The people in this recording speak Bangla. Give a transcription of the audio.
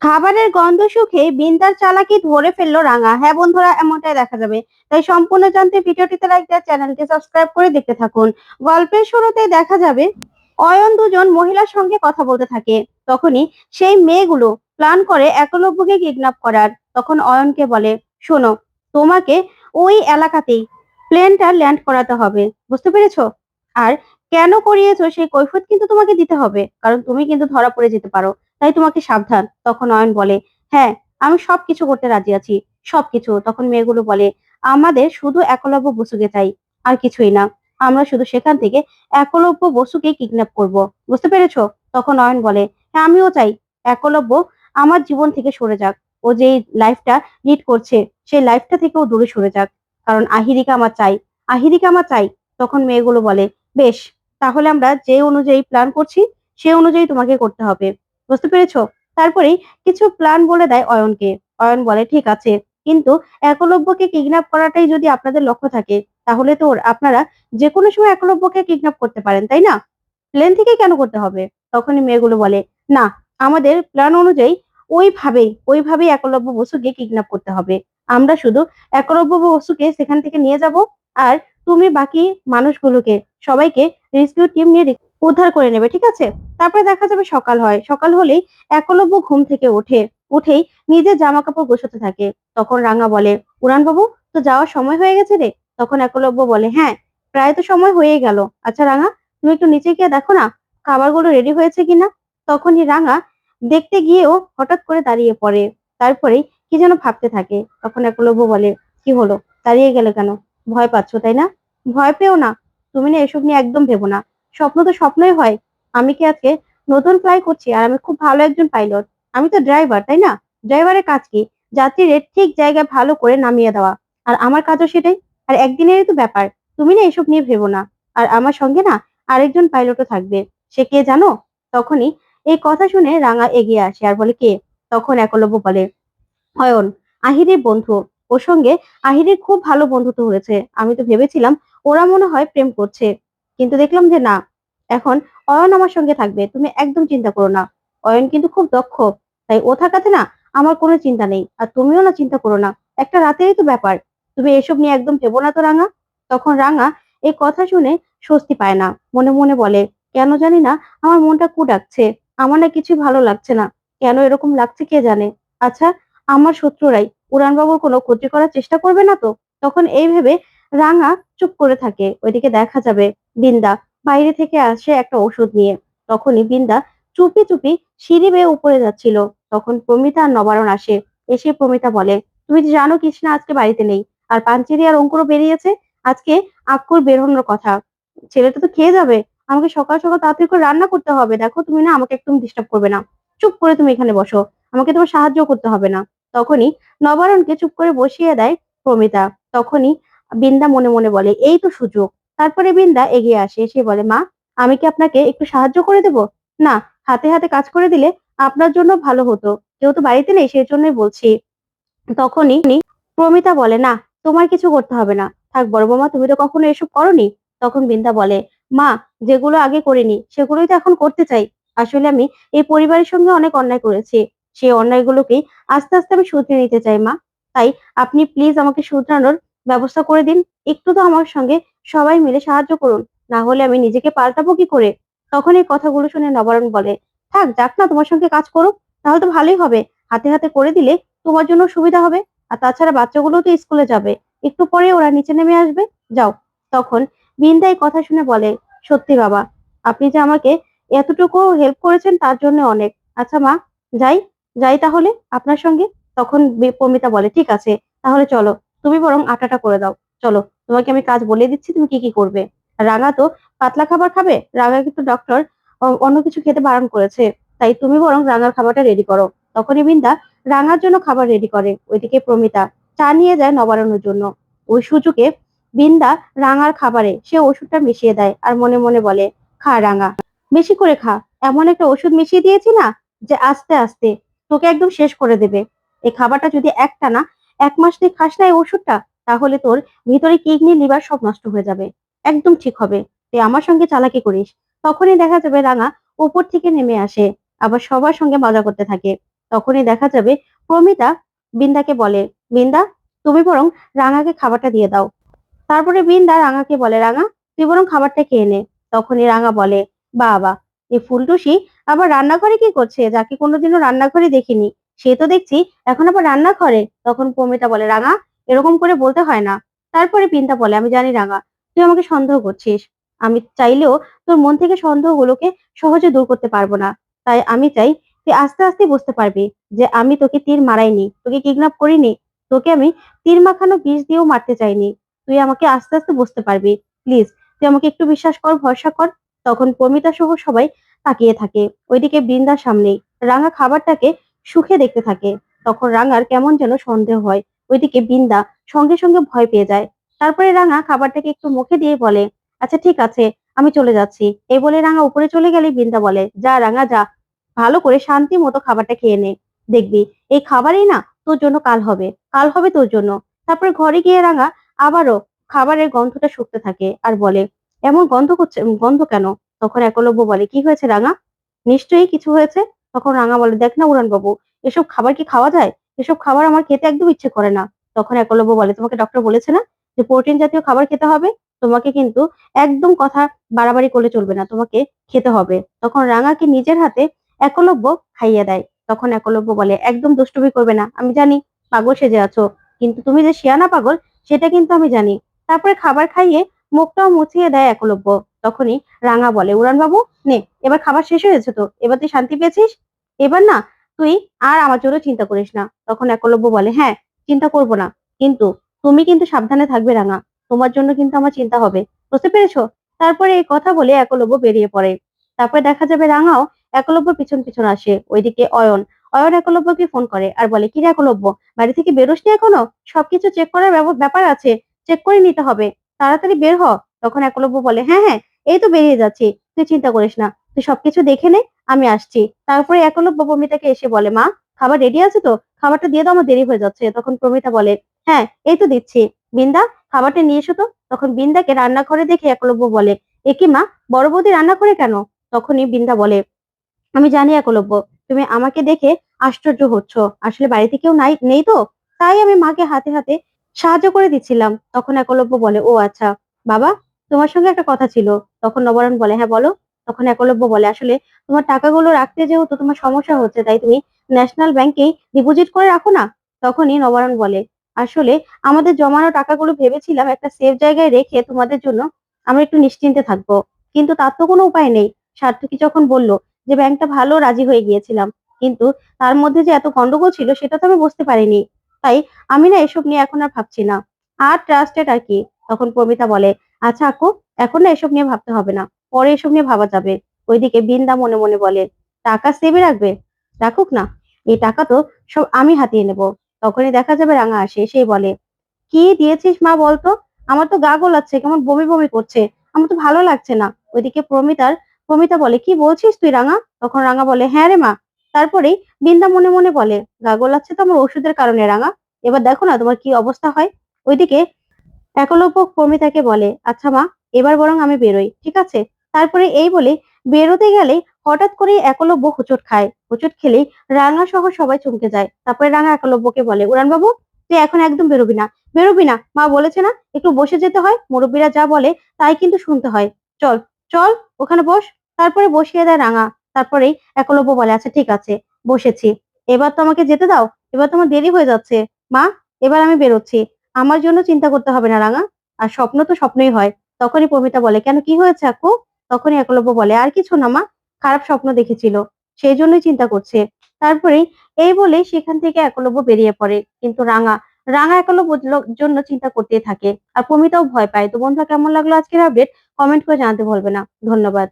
খাবারের গন্ধ শুঁকে বিন্দার চালাকি ধরে ফেললো রাঙা। হ্যাঁ বন্ধুরা, এমনটাই দেখা যাবে। তাই সম্পূর্ণ জানতে ভিডিওটিতে লাইক দিয়ে চ্যানেলটি সাবস্ক্রাইব করে দেখতে থাকুন। গল্পের শুরুতে দেখা যাবে অয়ন দুজন মহিলার সঙ্গে কথা বলতে থাকে। তখনই সেই মেয়েগুলো প্ল্যান করে একলব্যকে কিডন্যাপ করার। তখন অয়নকে বলে, শোনো, তোমাকে ওই এলাকাতেই প্লেনটা ল্যান্ড করাতে হবে, বুঝতে পেরেছো? আর কেন করিয়েছো সেই কৈফিয়ত কিন্তু তোমাকে দিতে হবে, কারণ তুমি কিন্তু ধরা পড়ে যেতে পারো। তাই তোমাকে সাবধান। তখন অয়ন বলে, হ্যাঁ, আমি সবকিছু করতে রাজি আছি, সবকিছু। তখন মেয়েগুলো বলে, আমাদের শুধু একলব্য বসুকে চাই, আর কিছুই না। আমরা শুধু সেখান থেকে একলব্য বসুকে কিডন্যাপ করব, বুঝতে পেরেছো? তখন অয়ন বলে, হ্যাঁ, আমিও চাই একলব্য আমার জীবন থেকে সরে যাক। ও যে লাইফটা লিড করছে সেই লাইফটা থেকেও দূরে সরে যাক, কারণ আহিরিকা আমার চাই, আহিরিকা আমার চাই। তখন মেয়েগুলো বলে, বেশ, তাহলে আমরা যে অনুযায়ী প্ল্যান করছি সে অনুযায়ী তোমাকে করতে হবে, বুঝতে পেরেছো? তারপরেই কিছু প্ল্যান বলে দেয় অয়নকে। অয়ন বলে, ঠিক আছে, কিন্তু একলব্যকে কিডন্যাপ করাটাই যদি আপনাদের লক্ষ্য থাকে, তাহলে তো আপনারা যে কোনো সময় একলব্যকে কিডন্যাপ করতে পারেন, তাই না? প্লেন থেকে কেন করতে হবে? তখনই মেয়েগুলো বলে, না, আমাদের প্ল্যান অনুযায়ী ওইভাবেই একলব্য বসুকে কিডন্যাপ করতে হবে। আমরা শুধু একলব্য বসুকে সেখান থেকে নিয়ে যাব, আর তুমি বাকি মানুষগুলোকে, সবাইকে রেস্কিউ টিম নিয়ে উদ্ধার করে নেবে, ঠিক আছে? তারপরে দেখা যাবে সকাল হয়। সকাল হলেই একলব্য ঘুম থেকে উঠেই নিজের জামা কাপড় গোছাতে থাকে। তখন রাঙা বলে, উড়ান বাবু, তো যাওয়ার সময় হয়ে গেছে রে। তখন একলব্য বলে, হ্যাঁ, প্রায় তো সময় হয়ে গেল। আচ্ছা রাঙা, তুমি একটু নিচে গিয়ে দেখো না খাবারগুলো রেডি হয়েছে কিনা। তখনই রাঙা দেখতে গিয়েও হঠাৎ করে দাঁড়িয়ে পড়ে। তারপরেই কি যেন ভাবতে থাকে। তখন একলব্য বলে, কি হলো, দাঁড়িয়ে গেলে কেন? ভয় পাচ্ছো তাই না? ভয় পেও না, তুমি না এসব নিয়ে একদম ভেবো না। স্বপ্ন তো স্বপ্নই হয়। আমি কি আজকে নতুন ফ্লাই করছি, আর আমি খুব ভালো একজন পাইলট। আমি তো ড্রাইভার, তাই না? ড্রাইভারের কাজ কি? যাত্রীদের ঠিক জায়গায় ভালো করে নামিয়ে দেওয়া। আর আমার কাজও সেটাই। আর একদিনেরই তো ব্যাপার। তুমি না এসব নিয়ে ভেবো না। আর আমার সঙ্গে না আরেকজন পাইলটও থাকবে। সে কে জানো? তখনই এই কথা শুনে রাঙা এগিয়ে আসে আর বলে, কে? তখন একলব্য বলে, অয়ন, আহিরের বন্ধু। ওর সঙ্গে আহিরের খুব ভালো বন্ধুত্ব হয়েছে। আমি তো ভেবেছিলাম ওরা মনে হয় প্রেম করছে, কিন্তু দেখলাম যে না। এখন অয়ন আমার সঙ্গে থাকবে, তুমি একদম চিন্তা করো না। অয়ন কিন্তু খুব দক্ষ, তাই ও থাকাতে না আমার কোনো চিন্তা নেই। আর তুমিও না চিন্তা করো না, একটা রাতেরই তো ব্যাপার। তুমি এসব নিয়ে একদম ভেবো না তো রাঙা। তখন রাঙা এই কথা শুনে স্বস্তি পায় না। মনে মনে বলে, কেন জানি না আমার মনটা কু ডাকছে। আমার না কিছু ভালো লাগছে না। কেন এরকম লাগছে কে জানে। আচ্ছা, আমার শত্রুরাই উড়ানবাবুর কোনো ক্ষতি করার চেষ্টা করবে না তো? তখন এই ভেবে রাঙা চুপ করে থাকে। ওইদিকে দেখা যাবে বিন্দা বাইরে থেকে আসে একটা ওষুধ নিয়ে। তখনই বিন্দা চুপি চুপি সিঁড়ি বেয়ে উপরে যাচ্ছিল। তখন প্রমিতা আর নবারণ আসে। এসে প্রমিতা বলে, তুমি তো জানো কৃষ্ণা আজকে বাড়িতে নেই, আর পাঞ্চেরি আর অঙ্কুরও বেরিয়েছে। আজকে আক্কুর বেরোনোর কথা। ছেলেটা তো খেয়ে যাবে। আমাকে সকাল সকাল তাড়াতাড়ি করে রান্না করতে হবে। দেখো, তুমি না আমাকে একদম ডিস্টার্ব করবে না। চুপ করে তুমি এখানে বসো, আমাকে তোমার সাহায্য করতে হবে না। তখনই নবারণকে চুপ করে বসিয়ে দেয় প্রমিতা। তখনই বিন্দা মনে মনে বলে, এই তো সুযোগ। তারপরে বিন্দা এগিয়ে আসে, এসে বলে, মা, আমি কি আপনাকে একটু সাহায্য করে দেব? না, হাতে হাতে কাজ করে দিলে আপনার জন্য ভালো হতো। কেউ তো বাড়িতে নেই, সেই জন্যই বলছি। তখনই প্রমিতা বলে, না, তোমার কিছু করতে হবে না। থাক বড় বৌমা, তুমি তো কখনো এসব করনি। তখন বিন্দা বলে, মা, যেগুলো আগে করিনি সেগুলোই তো এখন করতে চাই। আসলে আমি এই পরিবারের সঙ্গে অনেক অন্যায় করেছি। সেই অন্যায়গুলোকেই আস্তে আস্তে আমি শুধরে নিতে চাই, মা। তাই আপনি প্লিজ আমাকে শুধরানোর ব্যবস্থা করে দিন। একটু তো আমার সঙ্গে সবাই মিলে সাহায্য করুন, না হলে আমি নিজেকে পাল্টাবো কি করে? তখন এই কথাগুলো শুনে নবারণ বলে, থাক, যাক না, তোমার সঙ্গে কাজ করুক, তাহলে তো ভালোই হবে। হাতে হাতে করে দিলে তোমার জন্য সুবিধা হবে। আর তাছাড়া বাচ্চাগুলো তো স্কুলে যাবে, একটু পরে ওরা নিচে নেমে আসবে। যাও। তখন বিন্দা এই কথা শুনে বলে, সত্যি বাবা, আপনি যে আমাকে এতটুকু হেল্প করেছেন তার জন্য অনেক। আচ্ছা মা, যাই, যাই তাহলে আপনার সঙ্গে। তখন প্রমিতা বলে, ঠিক আছে, তাহলে চলো। তুমি বরং আটাটা করে দাও। চলো, তোমাকে আমি কাজ বলে দিচ্ছি, তুমি কি কি করবে। আর রাঙা তো পাতলা খাবার খাবে। রাঙা কিন্তু ডক্টর অন্য কিছু খেতে বারণ করেছে। তাই তুমি বরং রাঙার খাবারটা রেডি করো। তখনই বিন্দা রাঙার জন্য খাবার রেডি করে। ওইদিকে প্রমিতা চা নিয়ে যায় নবারণের জন্য। ওই সুযোগে বিন্দা রাঙার খাবারে সে ওষুধটা মিশিয়ে দেয়, আর মনে মনে বলে, খা রাঙা, বেশি করে খা। এমন একটা ওষুধ মিশিয়ে দিয়েছি না, যে আস্তে আস্তে তোকে একদম শেষ করে দেবে। এই খাবারটা যদি একটা না 1 মাস তুই খাস না এই ওষুধটা, তাহলে তোর ভিতরে কিডনি লিভার সব নষ্ট হয়ে যাবে। একদম ঠিক হবে। তুই আমার সঙ্গে চালাকি করিস। তখনই দেখা যাবে রাঙা উপর থেকে নেমে আসে, আবার সবার সঙ্গে মজা করতে থাকে। তখনই দেখা যাবে প্রমিতা বিন্দাকে বলে, বিন্দা তুমি বরং রাঙাকে খাবারটা দিয়ে দাও। তারপরে বিন্দা রাঙাকে বলে, রাঙা তুই বরং খাবারটা খেয়ে নে। তখনই রাঙা বলে, বাবা এই ফুলটুসি আবার রান্নাঘরে কি করছে, যাকে কোনোদিনও রান্নাঘরে দেখিনি, সে তো দেখছি এখন আবার রান্নাঘরে। তখন প্রমিতা বলে, রাঙা এরকম করে বলতে হয় না। তারপরে বিন্দা বলে, আমি জানি রাঙা তুই আমাকে সন্দেহ করছিস, আমি চাইলেও তোর মন থেকে সন্দেহগুলোকে সহজে দূর করতে পারবো না। তাই আমি চাই তুই আস্তে আস্তে বুঝতে পারবি যে আমি তোকে তীর মারাইনি, তোকে কিডন্যাপ করিনি, তোকে আমি তীর মাখানো বিষ দিয়েও মারতে চাইনি। তুই আমাকে আস্তে আস্তে বুঝতে পারবি, প্লিজ তুই আমাকে একটু বিশ্বাস কর, ভরসা কর। তখন প্রমিতা সহ সবাই তাকিয়ে থাকে। ওইদিকে বৃন্দার সামনেই রাঙা খাবারটাকে সুখে দেখতে থাকে। তখন রাঙার কেমন যেন সন্দেহ হয়। ওইদিকে বৃন্দা সঙ্গে সঙ্গে ভয় পেয়ে যায়। তারপরে রাঙা খাবারটাকে একটু মুখে দিয়ে বলে, আচ্ছা ঠিক আছে আমি চলে যাচ্ছি। এই বলে রাঙা উপরে চলে গেলে বৃন্দা বলে, যা রাঙা যা, ভালো করে শান্তি মতো খাবারটা খেয়ে নে, দেখবি এই খাবারই না তোর জন্য কাল হবে, কাল হবে তোর জন্য। তারপরে ঘরে গিয়ে রাঙা আবারও খাবারের গন্ধটা শুকতে থাকে আর বলে, এমন গন্ধ করছে, গন্ধ কেন? তখন একলব্য বলে, কি হয়েছে রাঙা? নিশ্চয়ই কিছু হয়েছে। তখন রাঙা বলে, দেখ না উড়ান বাবু, এসব খাবার কি খাওয়া যায়? এসব খাবার আমার খেতে একদম ইচ্ছে করে না। তখন একলব্য বলে, তোমাকে ডক্টর বলেছে না যে প্রোটিন জাতীয় খাবার খেতে হবে? তোমাকে কিন্তু একদম কথা বাড়াবাড়ি করলে চলবে না, তোমাকে খেতে হবে। তখন রাঙাকে নিজের হাতে একলব্য খাইয়ে দেয়। তখন একলব্য বলে, একদম দুষ্টুমি করবে না, আমি জানি পাগল সেজে আছো, কিন্তু তুমি যে শিয়ানা পাগল সেটা কিন্তু আমি জানি। তারপরে খাবার খাইয়ে মুখটাও মুছিয়ে দেয় একলব্য। তখনই রাঙা বলে, উড়ান বাবু নে, এবার খাবার শেষ হয়েছে তো, এবার তুই শান্তি পেয়েছিস, এবার না তুই আর আমার জন্য চিন্তা করিস না। তখন একলব্য বলে, হ্যাঁ চিন্তা করব না, কিন্তু তুমি কিন্তু সাবধানে থাকবে রাঙা, তোমার জন্য কিন্তু আমার চিন্তা হবে, বুঝতে পেরেছো? তারপরে এই কথা বলে একলব্য বেরিয়ে পড়ে। তারপরে দেখা যাবে রাঙাও একলব্য পিছন পিছন আসে। ওইদিকে অয়ন অয়ন একলব্যকে ফোন করে আর বলে, কি রে একলব্য, বাড়ি থেকে বেরোসনি এখনো? সবকিছু চেক করার ব্যাপার আছে, চেক করে নিতে হবে, তাড়াতাড়ি বের হ। তখন একলব্য বলে, হ্যাঁ হ্যাঁ এই তো বেরিয়ে যাচ্ছি, তুই চিন্তা করিস না, তুই সবকিছু দেখে নে, আমি আসছি। তারপরে একলব্য প্রমিতাকে এসে বলে, মা খাবার রেডি আছে তো, খাবারটা দিয়ে দাও, আমার দেরি হয়ে যাচ্ছে। তখন প্রমিতা বলে, হ্যাঁ এই তো দিচ্ছি। বিন্দা খাবারটা নিয়ে এসো তো। তখন বিন্দাকে রান্নাঘরে দেখে একলব্য বলে, এ কি মা, বড় বৌদি রান্না করে কেন? তখনই বিন্দা বলে, আমি জানি একলব্য তুমি আমাকে দেখে আশ্চর্য হচ্ছ, আসলে বাড়িতে কেউ নেই তো, তাই আমি মাকে হাতে হাতে সাহায্য করে দিচ্ছিলাম। তখন একলব্য বলে, ও আচ্ছা বাবা, তোমার সঙ্গে একটা কথা ছিল। তখন নবরণ বলে, হ্যাঁ বলো। তখন একলব্য বলে, আসলে তোমার টাকাগুলো রাখতে যেহেতু তোমার সমস্যা হচ্ছে, তাই তুমি ন্যাশনাল ব্যাংকেই ডিপোজিট করে রাখো না। তখনই নবরণ বলে, আসলে আমাদের জমানো টাকাগুলো ভেবেছিলাম একটা সেফ জায়গায় রেখে তোমাদের জন্য আমরা একটু নিশ্চিন্তে থাকবো, কিন্তু তার তো কোনো উপায় নেই। সার্থকী যখন বলল যে ব্যাংকটা ভালো, রাজি হয়ে গিয়েছিলাম, কিন্তু তার মধ্যে যে এত গন্ডগোল ছিল সেটা তো আমি বুঝতে পারিনি। তাই আমি না এসব নিয়ে এখন আর ভাবছি না, আর ট্রাস্টেড আর কি। তখন প্রমিতা বলে, আচ্ছা আকু, এখন না এসব নিয়ে ভাবতে হবে না, পরে এসব নিয়ে ভাবা যাবে। ওইদিকে বিন্দা মনে মনে বলে, টাকা সেভে রাখবে, রাখুক না, এই টাকা তো সব আমি হাতিয়ে নেব। তখনই দেখা যাবে রাঙা আসে, সেই বলে, কি দিয়েছিস মা বলতো, আমার তো গা গোলাচ্ছে, কেমন বমি বমি করছে, আমার তো ভালো লাগছে না। ওইদিকে প্রমিতা বলে, কি বলছিস তুই রাঙা? তখন রাঙা বলে, হ্যাঁ রে মা। তারপরেই বিন্দা মনে মনে বলে, গা গোলাচ্ছে তো আমার ওষুধের কারণে রাঙা, এবার দেখো না তোমার কি অবস্থা হয়। ওইদিকে একলব্য প্রমিতাকে বলে, আচ্ছা মা, এবার বরং আমি বেরোই, ঠিক আছে? তারপরে এই বলে বেরোতে গেলে হঠাৎ করে একলব্য হোঁচট খায়। হোঁচট খেলেই রাঙা সহ সবাই চমকে যায়। তারপরে রাঙা একলব্যকে বলে, উড়ান বাবু তুই এখন একদম বেরোবি না, বেরোবি না, মা বলেছে না একটু বসে যেতে হয়, মুরব্বীরা যা বলে তাই কিন্তু শুনতে হয়, চল চল ওখানে বস। তারপরে বসিয়ে দেয় রাঙা। তারপরেই একলব্য বলে, আচ্ছা ঠিক আছে বসেছি, এবার তো আমাকে যেতে দাও, এবার তোমার দেরি হয়ে যাচ্ছে, মা এবার আমি বেরোচ্ছি, আমার জন্য চিন্তা করতে হবে না রাঙা, আর স্বপ্ন তো স্বপ্নই হয়। তখনই প্রমিতা বলে, কেন কি হয়েছে আকু? তখনই একলব্য বলে, আর কিছু না মা, খারাপ স্বপ্ন দেখেছিল, সেই জন্যই চিন্তা করছে। তারপরেই এই বলে সেখান থেকে একলব্য বেরিয়ে পড়ে। কিন্তু রাঙা রাঙা একলব্যর জন্য চিন্তা করতেই থাকে, আর প্রমিতাও ভয় পায়। তো বন্ধুরা, কেমন লাগলো আজকের আপডেট, কমেন্ট করে জানাতে ভুলবে না। ধন্যবাদ।